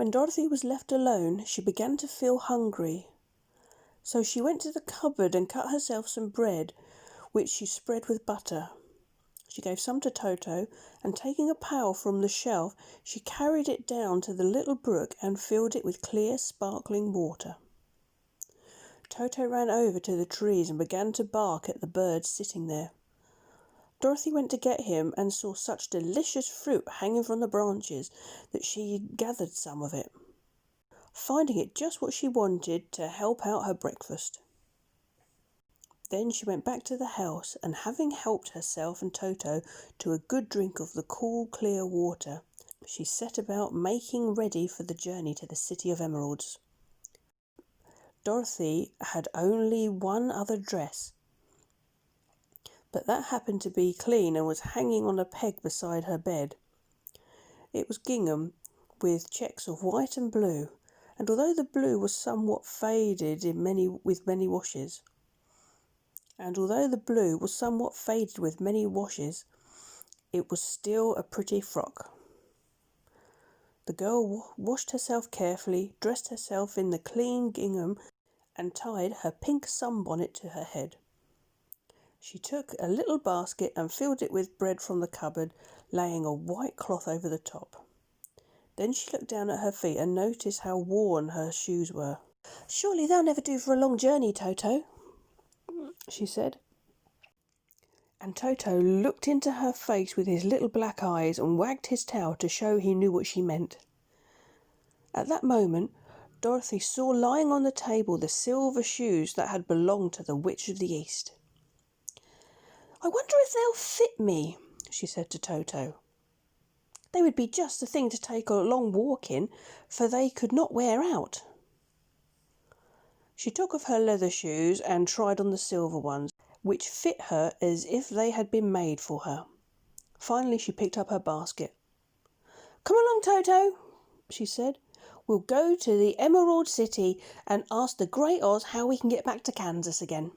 When Dorothy was left alone, she began to feel hungry. So she went to the cupboard and cut herself some bread, which she spread with butter. She gave some to Toto, and taking a pail from the shelf, she carried it down to the little brook and filled it with clear, sparkling water. Toto ran over to the trees and began to bark at the birds sitting there. Dorothy went to get him and saw such delicious fruit hanging from the branches that she gathered some of it, finding it just what she wanted to help out her breakfast. Then she went back to the house, and having helped herself and Toto to a good drink of the cool, clear water, she set about making ready for the journey to the City of Emeralds. Dorothy had only one other dress, but that happened to be clean and was hanging on a peg beside her bed. It was gingham with checks of white and blue, and although the blue was somewhat faded with many washes, it was still a pretty frock. The girl washed herself carefully, dressed herself in the clean gingham, and tied her pink sunbonnet to her head. She took a little basket and filled it with bread from the cupboard, laying a white cloth over the top. Then she looked down at her feet and noticed how worn her shoes were. "Surely they'll never do for a long journey, Toto," she said. And Toto looked into her face with his little black eyes and wagged his tail to show he knew what she meant. At that moment, Dorothy saw lying on the table the silver shoes that had belonged to the Witch of the East. "I wonder if they'll fit me," she said to Toto. "They would be just the thing to take a long walk in, for they could not wear out." She took off her leather shoes and tried on the silver ones, which fit her as if they had been made for her. Finally she picked up her basket. "Come along, Toto," she said. "We'll go to the Emerald City and ask the Great Oz how we can get back to Kansas again."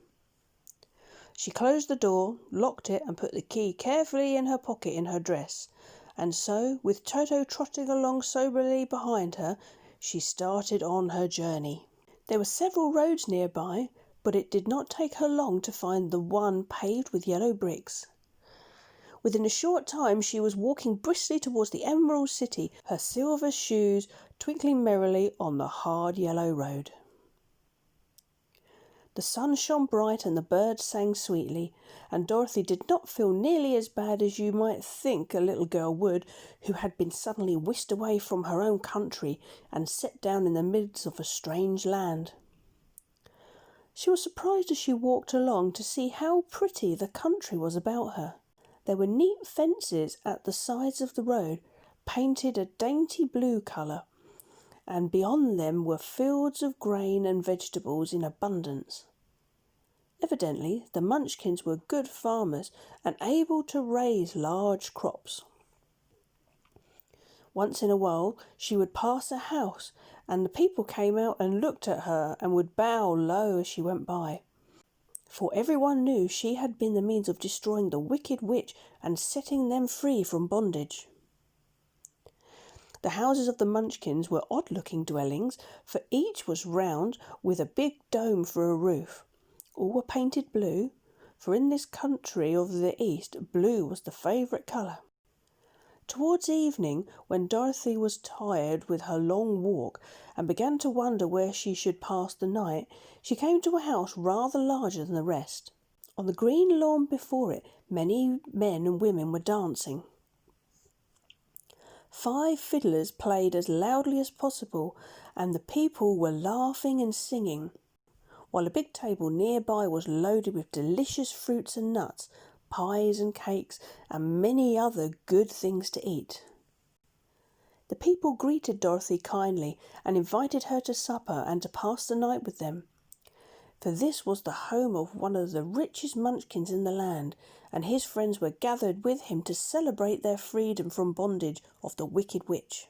She closed the door, locked it, and put the key carefully in her pocket in her dress, and so, with Toto trotting along soberly behind her, she started on her journey. There were several roads nearby, but it did not take her long to find the one paved with yellow bricks. Within a short time she was walking briskly towards the Emerald City, her silver shoes twinkling merrily on the hard yellow road. The sun shone bright and the birds sang sweetly, and Dorothy did not feel nearly as bad as you might think a little girl would who had been suddenly whisked away from her own country and set down in the midst of a strange land. She was surprised as she walked along to see how pretty the country was about her. There were neat fences at the sides of the road, painted a dainty blue colour, and beyond them were fields of grain and vegetables in abundance. Evidently, the Munchkins were good farmers and able to raise large crops. Once in a while she would pass a house, and the people came out and looked at her and would bow low as she went by, for everyone knew she had been the means of destroying the wicked witch and setting them free from bondage. The houses of the Munchkins were odd-looking dwellings, for each was round with a big dome for a roof. All were painted blue, for in this country of the East blue was the favourite colour. Towards evening, when Dorothy was tired with her long walk and began to wonder where she should pass the night, she came to a house rather larger than the rest. On the green lawn before it, many men and women were dancing. 5 fiddlers played as loudly as possible, and the people were laughing and singing, while a big table nearby was loaded with delicious fruits and nuts, pies and cakes, and many other good things to eat. The people greeted Dorothy kindly and invited her to supper and to pass the night with them, for this was the home of one of the richest Munchkins in the land, and his friends were gathered with him to celebrate their freedom from bondage of the wicked witch.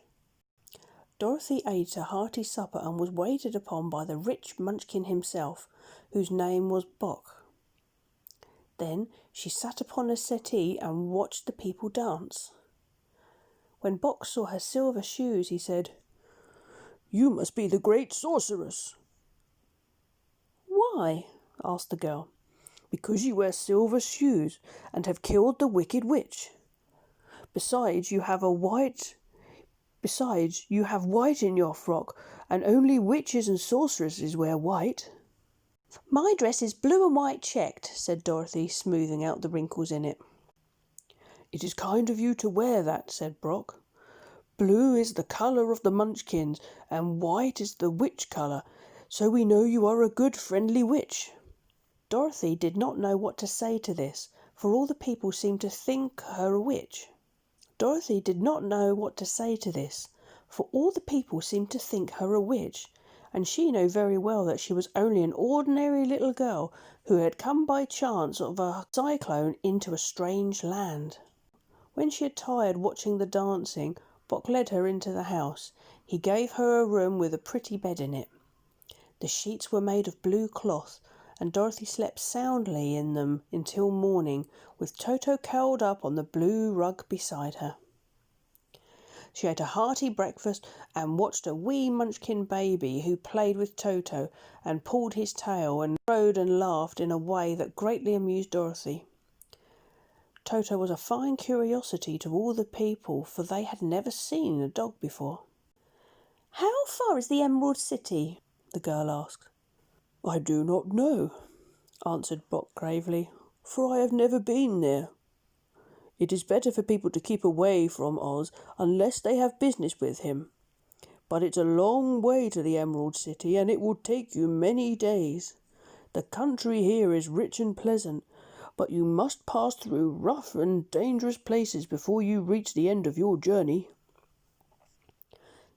Dorothy ate a hearty supper and was waited upon by the rich Munchkin himself, whose name was Bock. Then she sat upon a settee and watched the people dance. When Bock saw her silver shoes, he said, You must be the great sorceress." "Why?" asked the girl. "Because you wear silver shoes and have killed the wicked witch. Besides, you have white in your frock, and only witches and sorceresses wear white." "My dress is blue and white checked," said Dorothy, smoothing out the wrinkles in it. "It is kind of you to wear that," said Brock. "Blue is the colour of the Munchkins, and white is the witch colour, so we know you are a good, friendly witch." Dorothy did not know what to say to this, for all the people seemed to think her a witch. Dorothy did not know what to say to this, for all the people seemed to think her a witch, and she knew very well that she was only an ordinary little girl who had come by chance of a cyclone into a strange land. When she had tired watching the dancing, Bock led her into the house. He gave her a room with a pretty bed in it. The sheets were made of blue cloth, and Dorothy slept soundly in them until morning, with Toto curled up on the blue rug beside her. She ate a hearty breakfast and watched a wee Munchkin baby who played with Toto and pulled his tail and crowed and laughed in a way that greatly amused Dorothy. Toto was a fine curiosity to all the people, for they had never seen a dog before. "How far is the Emerald City?" the girl asked. "I do not know," answered Bock gravely, "for I have never been there. It is better for people to keep away from Oz unless they have business with him. But it's a long way to the Emerald City, and it will take you many days. The country here is rich and pleasant, but you must pass through rough and dangerous places before you reach the end of your journey."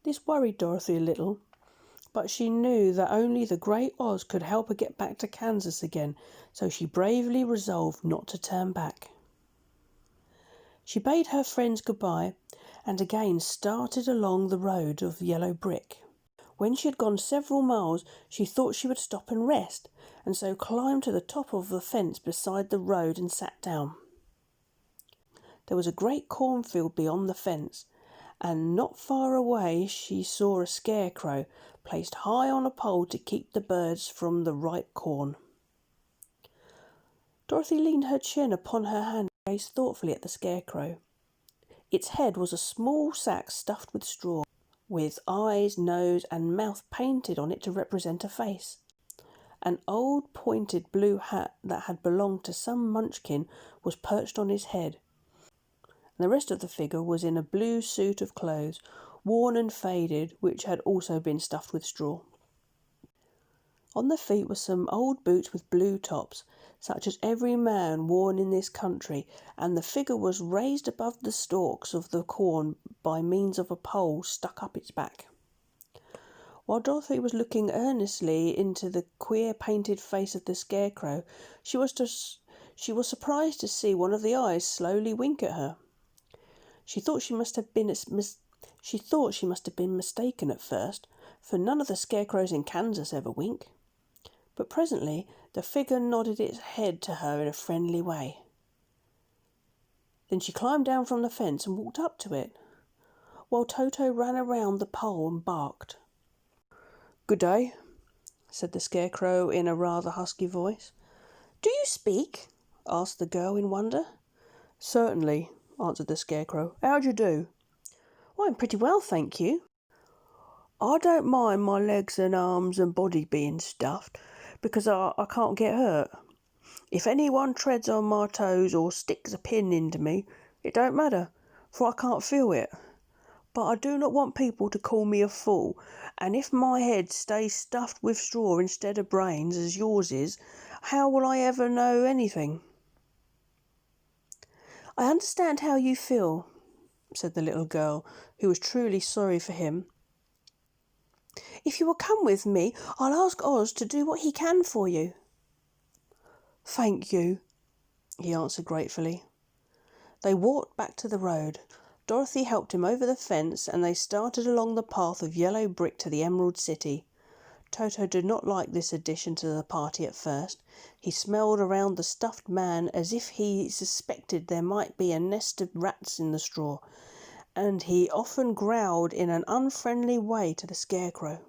This worried Dorothy a little, but she knew that only the great Oz could help her get back to Kansas again, so she bravely resolved not to turn back. She bade her friends goodbye and again started along the road of yellow brick. When she had gone several miles, she thought she would stop and rest, and so climbed to the top of the fence beside the road and sat down. There was a great cornfield beyond the fence, and not far away she saw a scarecrow placed high on a pole to keep the birds from the ripe corn. Dorothy leaned her chin upon her hand and gazed thoughtfully at the scarecrow. Its head was a small sack stuffed with straw, with eyes, nose, and mouth painted on it to represent a face. An old pointed blue hat that had belonged to some Munchkin was perched on his head. The rest of the figure was in a blue suit of clothes, worn and faded, which had also been stuffed with straw. On the feet were some old boots with blue tops, such as every man wore in this country, and the figure was raised above the stalks of the corn by means of a pole stuck up its back. While Dorothy was looking earnestly into the queer painted face of the scarecrow, she was surprised to see one of the eyes slowly wink at her. She thought she must have been mistaken at first, for none of the scarecrows in Kansas ever wink. But presently the figure nodded its head to her in a friendly way. Then she climbed down from the fence and walked up to it, while Toto ran around the pole and barked. "Good day," said the scarecrow in a rather husky voice. "Do you speak?" asked the girl in wonder. "Certainly," answered the scarecrow. "How d'ye do?" "Well, I'm pretty well, thank you." "I don't mind my legs and arms and body being stuffed, because I can't get hurt. If anyone treads on my toes or sticks a pin into me, it don't matter, for I can't feel it. But I do not want people to call me a fool, and if my head stays stuffed with straw instead of brains, as yours is, how will I ever know anything?" "I understand how you feel," said the little girl, who was truly sorry for him. "If you will come with me, I'll ask Oz to do what he can for you." "Thank you," he answered gratefully. They walked back to the road. Dorothy helped him over the fence, and they started along the path of yellow brick to the Emerald City. Toto did not like this addition to the party at first. He smelled around the stuffed man as if he suspected there might be a nest of rats in the straw, and he often growled in an unfriendly way to the Scarecrow.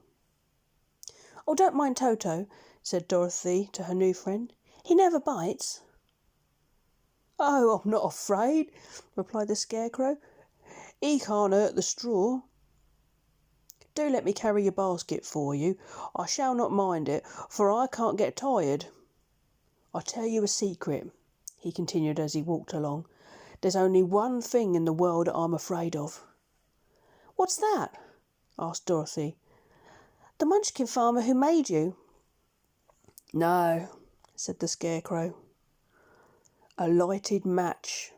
"Oh, don't mind Toto," said Dorothy to her new friend. "He never bites." "Oh, I'm not afraid," replied the Scarecrow. "He can't hurt the straw. Do let me carry your basket for you. I shall not mind it, for I can't get tired. I'll tell you a secret," he continued as he walked along. "There's only one thing in the world that I'm afraid of." "What's that?" asked Dorothy. "The Munchkin farmer who made you?" "No," said the Scarecrow. "A lighted match."